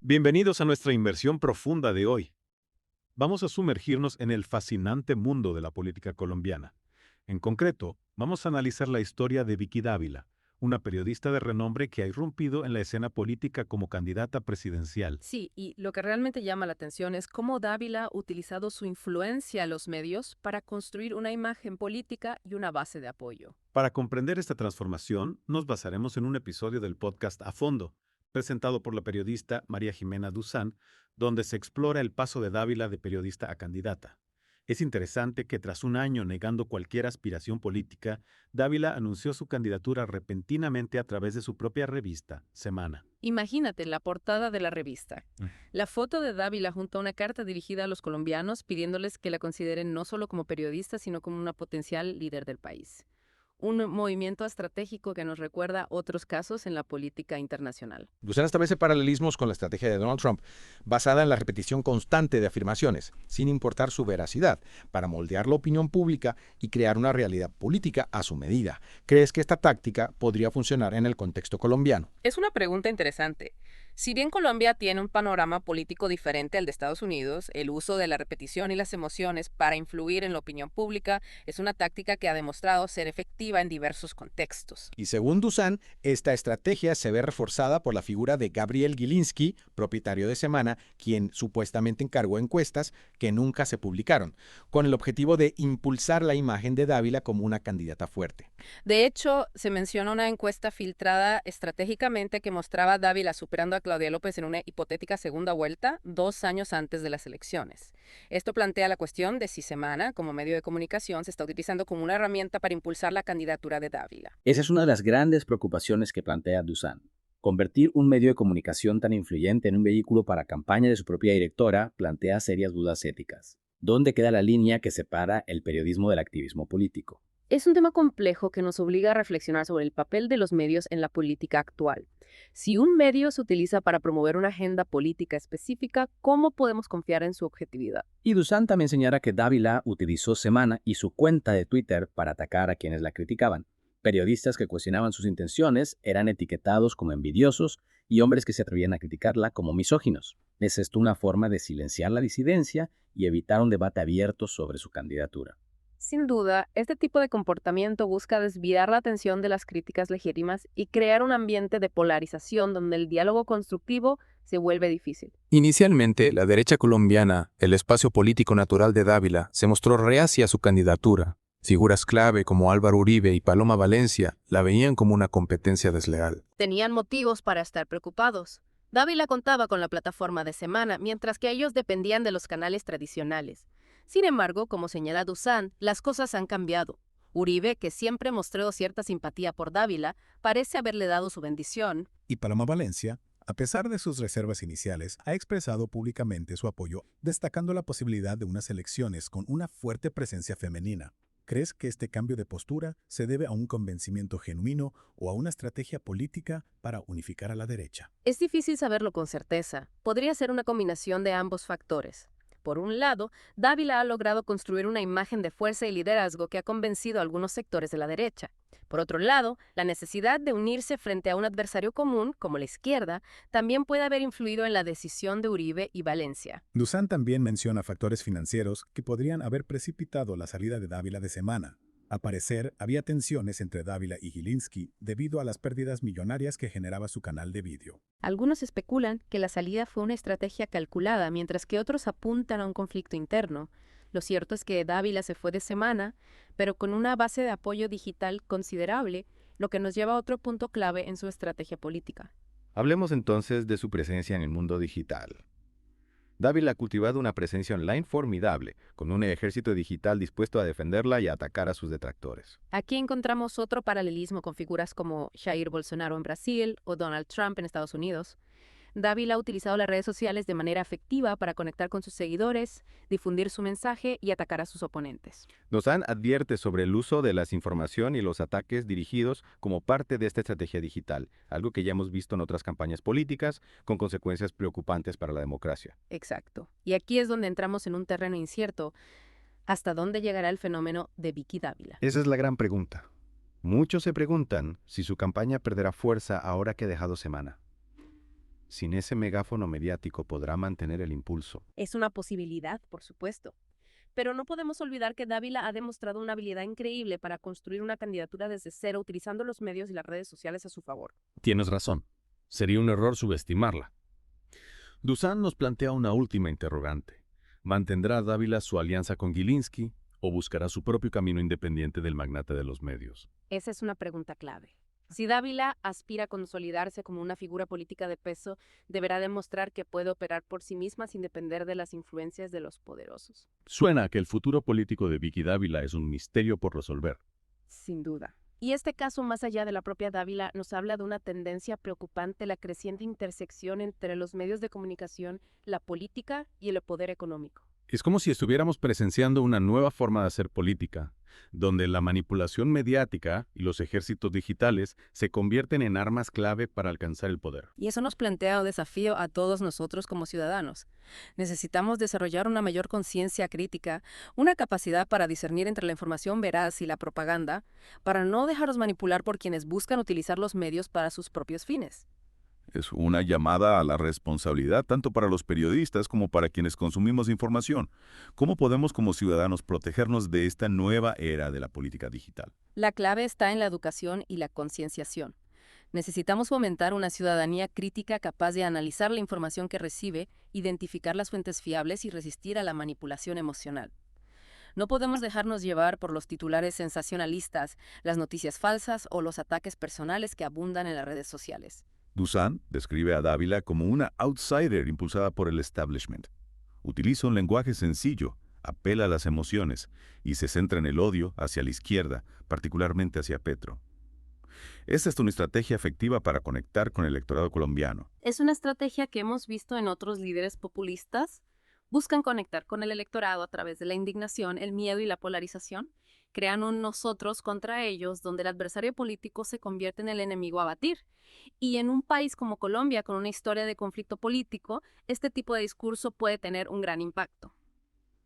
Bienvenidos a nuestra inmersión profunda de hoy. Vamos a sumergirnos en el fascinante mundo de la política colombiana. En concreto, vamos a analizar la historia de Vicky Dávila, una periodista de renombre que ha irrumpido en la escena política como candidata presidencial. Sí, y lo que realmente llama la atención es cómo Dávila ha utilizado su influencia en los medios para construir una imagen política y una base de apoyo. Para comprender esta transformación, nos basaremos en un episodio del podcast A Fondo, presentado por la periodista María Jimena Duzán, donde se explora el paso de Dávila de periodista a candidata. Es interesante que tras un año negando cualquier aspiración política, Dávila anunció su candidatura repentinamente a través de su propia revista, Semana. Imagínate la portada de la revista. La foto de Dávila junto a una carta dirigida a los colombianos pidiéndoles que la consideren no solo como periodista, sino como una potencial líder del país. Un movimiento estratégico que nos recuerda otros casos en la política internacional. Luciana establece paralelismos con la estrategia de Donald Trump, basada en la repetición constante de afirmaciones, sin importar su veracidad, para moldear la opinión pública y crear una realidad política a su medida. ¿Crees que esta táctica podría funcionar en el contexto colombiano? Es una pregunta interesante. Si bien Colombia tiene un panorama político diferente al de Estados Unidos, el uso de la repetición y las emociones para influir en la opinión pública es una táctica que ha demostrado ser efectiva en diversos contextos. Y según Dusan, esta estrategia se ve reforzada por la figura de Gabriel Gilinski, propietario de Semana, quien supuestamente encargó encuestas que nunca se publicaron, con el objetivo de impulsar la imagen de Dávila como una candidata fuerte. De hecho, se menciona una encuesta filtrada estratégicamente que mostraba a Dávila superando a Claudia López en una hipotética segunda vuelta 2 años antes de las elecciones. Esto plantea la cuestión de si Semana, como medio de comunicación, se está utilizando como una herramienta para impulsar la candidatura de Dávila. Esa es una de las grandes preocupaciones que plantea Dusan. Convertir un medio de comunicación tan influyente en un vehículo para campaña de su propia directora plantea serias dudas éticas. ¿Dónde queda la línea que separa el periodismo del activismo político? Es un tema complejo que nos obliga a reflexionar sobre el papel de los medios en la política actual. Si un medio se utiliza para promover una agenda política específica, ¿cómo podemos confiar en su objetividad? Y Dusan también señala que Dávila utilizó Semana y su cuenta de Twitter para atacar a quienes la criticaban. Periodistas que cuestionaban sus intenciones eran etiquetados como envidiosos y hombres que se atrevían a criticarla como misóginos. ¿Es esto una forma de silenciar la disidencia y evitar un debate abierto sobre su candidatura? Sin duda, este tipo de comportamiento busca desviar la atención de las críticas legítimas y crear un ambiente de polarización donde el diálogo constructivo se vuelve difícil. Inicialmente, la derecha colombiana, el espacio político natural de Dávila, se mostró reacia a su candidatura. Figuras clave como Álvaro Uribe y Paloma Valencia la veían como una competencia desleal. Tenían motivos para estar preocupados. Dávila contaba con la plataforma de Semana, mientras que ellos dependían de los canales tradicionales. Sin embargo, como señala Dusan, las cosas han cambiado. Uribe, que siempre mostró cierta simpatía por Dávila, parece haberle dado su bendición. Y Paloma Valencia, a pesar de sus reservas iniciales, ha expresado públicamente su apoyo, destacando la posibilidad de unas elecciones con una fuerte presencia femenina. ¿Crees que este cambio de postura se debe a un convencimiento genuino o a una estrategia política para unificar a la derecha? Es difícil saberlo con certeza. Podría ser una combinación de ambos factores. Por un lado, Dávila ha logrado construir una imagen de fuerza y liderazgo que ha convencido a algunos sectores de la derecha. Por otro lado, la necesidad de unirse frente a un adversario común, como la izquierda, también puede haber influido en la decisión de Uribe y Valencia. Dusan también menciona factores financieros que podrían haber precipitado la salida de Dávila de Semana. Al parecer, había tensiones entre Dávila y Gilinski debido a las pérdidas millonarias que generaba su canal de vídeo. Algunos especulan que la salida fue una estrategia calculada, mientras que otros apuntan a un conflicto interno. Lo cierto es que Dávila se fue de Semana, pero con una base de apoyo digital considerable, lo que nos lleva a otro punto clave en su estrategia política. Hablemos entonces de su presencia en el mundo digital. Dávila ha cultivado una presencia online formidable, con un ejército digital dispuesto a defenderla y a atacar a sus detractores. Aquí encontramos otro paralelismo con figuras como Jair Bolsonaro en Brasil o Donald Trump en Estados Unidos. Dávila ha utilizado las redes sociales de manera efectiva para conectar con sus seguidores, difundir su mensaje y atacar a sus oponentes. Duzan advierte sobre el uso de la desinformación y los ataques dirigidos como parte de esta estrategia digital, algo que ya hemos visto en otras campañas políticas, con consecuencias preocupantes para la democracia. Exacto. Y aquí es donde entramos en un terreno incierto. ¿Hasta dónde llegará el fenómeno de Vicky Dávila? Esa es la gran pregunta. Muchos se preguntan si su campaña perderá fuerza ahora que ha dejado Semana. Sin ese megáfono mediático podrá mantener el impulso. Es una posibilidad, por supuesto. Pero no podemos olvidar que Dávila ha demostrado una habilidad increíble para construir una candidatura desde cero utilizando los medios y las redes sociales a su favor. Tienes razón. Sería un error subestimarla. Dusan nos plantea una última interrogante. ¿Mantendrá Dávila su alianza con Gilinski o buscará su propio camino independiente del magnate de los medios? Esa es una pregunta clave. Si Dávila aspira a consolidarse como una figura política de peso, deberá demostrar que puede operar por sí misma sin depender de las influencias de los poderosos. Suena que el futuro político de Vicky Dávila es un misterio por resolver. Sin duda. Y este caso, más allá de la propia Dávila, nos habla de una tendencia preocupante, la creciente intersección entre los medios de comunicación, la política y el poder económico. Es como si estuviéramos presenciando una nueva forma de hacer política, donde la manipulación mediática y los ejércitos digitales se convierten en armas clave para alcanzar el poder. Y eso nos plantea un desafío a todos nosotros como ciudadanos. Necesitamos desarrollar una mayor conciencia crítica, una capacidad para discernir entre la información veraz y la propaganda, para no dejarnos manipular por quienes buscan utilizar los medios para sus propios fines. Es una llamada a la responsabilidad tanto para los periodistas como para quienes consumimos información. ¿Cómo podemos como ciudadanos protegernos de esta nueva era de la política digital? La clave está en la educación y la concienciación. Necesitamos fomentar una ciudadanía crítica capaz de analizar la información que recibe, identificar las fuentes fiables y resistir a la manipulación emocional. No podemos dejarnos llevar por los titulares sensacionalistas, las noticias falsas o los ataques personales que abundan en las redes sociales. Dusan describe a Dávila como una outsider impulsada por el establishment. Utiliza un lenguaje sencillo, apela a las emociones y se centra en el odio hacia la izquierda, particularmente hacia Petro. Esta es una estrategia efectiva para conectar con el electorado colombiano. Es una estrategia que hemos visto en otros líderes populistas. Buscan conectar con el electorado a través de la indignación, el miedo y la polarización. Crean un nosotros contra ellos, donde el adversario político se convierte en el enemigo a batir. Y en un país como Colombia, con una historia de conflicto político, este tipo de discurso puede tener un gran impacto.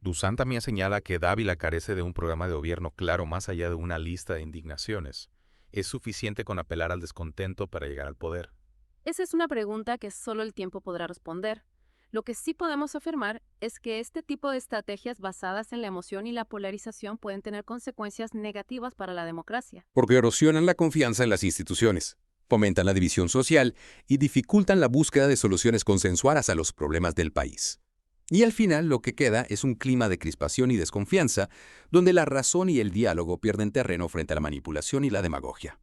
Dusan también señala que Dávila carece de un programa de gobierno claro más allá de una lista de indignaciones. ¿Es suficiente con apelar al descontento para llegar al poder? Esa es una pregunta que solo el tiempo podrá responder. Lo que sí podemos afirmar es que este tipo de estrategias basadas en la emoción y la polarización pueden tener consecuencias negativas para la democracia. Porque erosionan la confianza en las instituciones, fomentan la división social y dificultan la búsqueda de soluciones consensuadas a los problemas del país. Y al final lo que queda es un clima de crispación y desconfianza, donde la razón y el diálogo pierden terreno frente a la manipulación y la demagogia.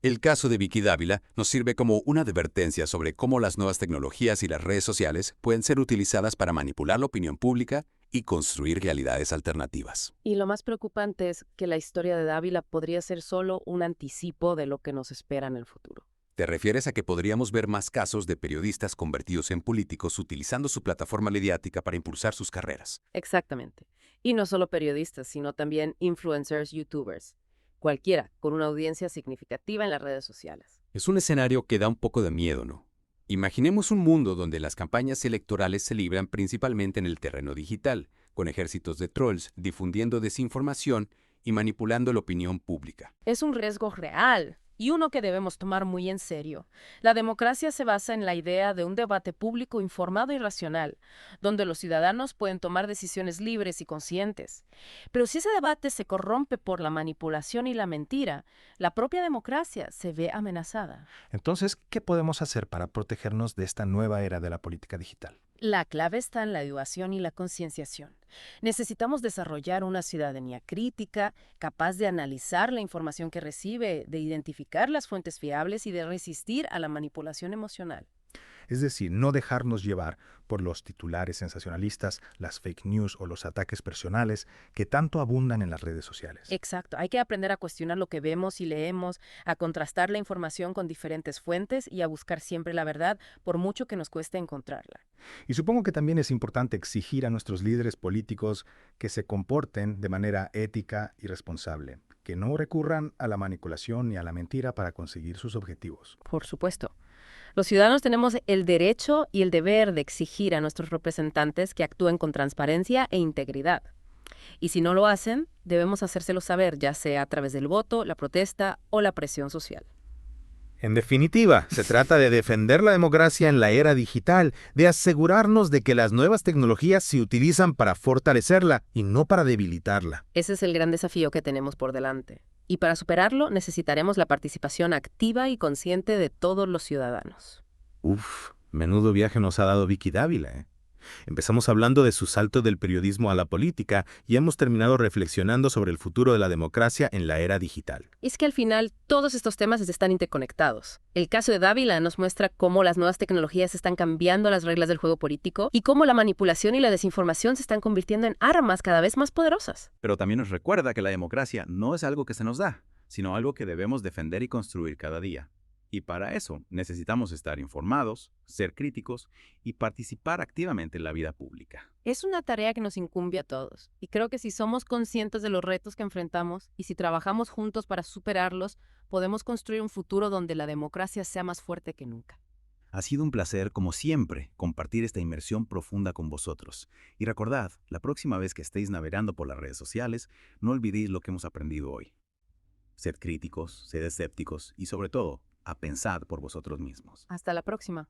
El caso de Vicky Dávila nos sirve como una advertencia sobre cómo las nuevas tecnologías y las redes sociales pueden ser utilizadas para manipular la opinión pública y construir realidades alternativas. Y lo más preocupante es que la historia de Dávila podría ser solo un anticipo de lo que nos espera en el futuro. ¿Te refieres a que podríamos ver más casos de periodistas convertidos en políticos utilizando su plataforma mediática para impulsar sus carreras? Exactamente. Y no solo periodistas, sino también influencers, youtubers. Cualquiera con una audiencia significativa en las redes sociales. Es un escenario que da un poco de miedo, ¿no? Imaginemos un mundo donde las campañas electorales se libran principalmente en el terreno digital, con ejércitos de trolls difundiendo desinformación y manipulando la opinión pública. Es un riesgo real y uno que debemos tomar muy en serio. La democracia se basa en la idea de un debate público informado y racional, donde los ciudadanos pueden tomar decisiones libres y conscientes. Pero si ese debate se corrompe por la manipulación y la mentira, la propia democracia se ve amenazada. Entonces, ¿qué podemos hacer para protegernos de esta nueva era de la política digital? La clave está en la educación y la concienciación. Necesitamos desarrollar una ciudadanía crítica, capaz de analizar la información que recibe, de identificar las fuentes fiables y de resistir a la manipulación emocional. Es decir, no dejarnos llevar por los titulares sensacionalistas, las fake news o los ataques personales que tanto abundan en las redes sociales. Exacto. Hay que aprender a cuestionar lo que vemos y leemos, a contrastar la información con diferentes fuentes y a buscar siempre la verdad, por mucho que nos cueste encontrarla. Y supongo que también es importante exigir a nuestros líderes políticos que se comporten de manera ética y responsable, que no recurran a la manipulación ni a la mentira para conseguir sus objetivos. Por supuesto. Los ciudadanos tenemos el derecho y el deber de exigir a nuestros representantes que actúen con transparencia e integridad. Y si no lo hacen, debemos hacérselo saber, ya sea a través del voto, la protesta o la presión social. En definitiva, se trata de defender la democracia en la era digital, de asegurarnos de que las nuevas tecnologías se utilizan para fortalecerla y no para debilitarla. Ese es el gran desafío que tenemos por delante. Y para superarlo necesitaremos la participación activa y consciente de todos los ciudadanos. Uf, menudo viaje nos ha dado Vicky Dávila, ¿eh? Empezamos hablando de su salto del periodismo a la política y hemos terminado reflexionando sobre el futuro de la democracia en la era digital. Es que al final todos estos temas están interconectados. El caso de Dávila nos muestra cómo las nuevas tecnologías están cambiando las reglas del juego político y cómo la manipulación y la desinformación se están convirtiendo en armas cada vez más poderosas. Pero también nos recuerda que la democracia no es algo que se nos da, sino algo que debemos defender y construir cada día. Y para eso necesitamos estar informados, ser críticos y participar activamente en la vida pública. Es una tarea que nos incumbe a todos, y creo que si somos conscientes de los retos que enfrentamos y si trabajamos juntos para superarlos, podemos construir un futuro donde la democracia sea más fuerte que nunca. Ha sido un placer, como siempre, compartir esta inmersión profunda con vosotros. Y recordad, la próxima vez que estéis navegando por las redes sociales, no olvidéis lo que hemos aprendido hoy. Sed críticos, sed escépticos y sobre todo, a pensar por vosotros mismos. Hasta la próxima.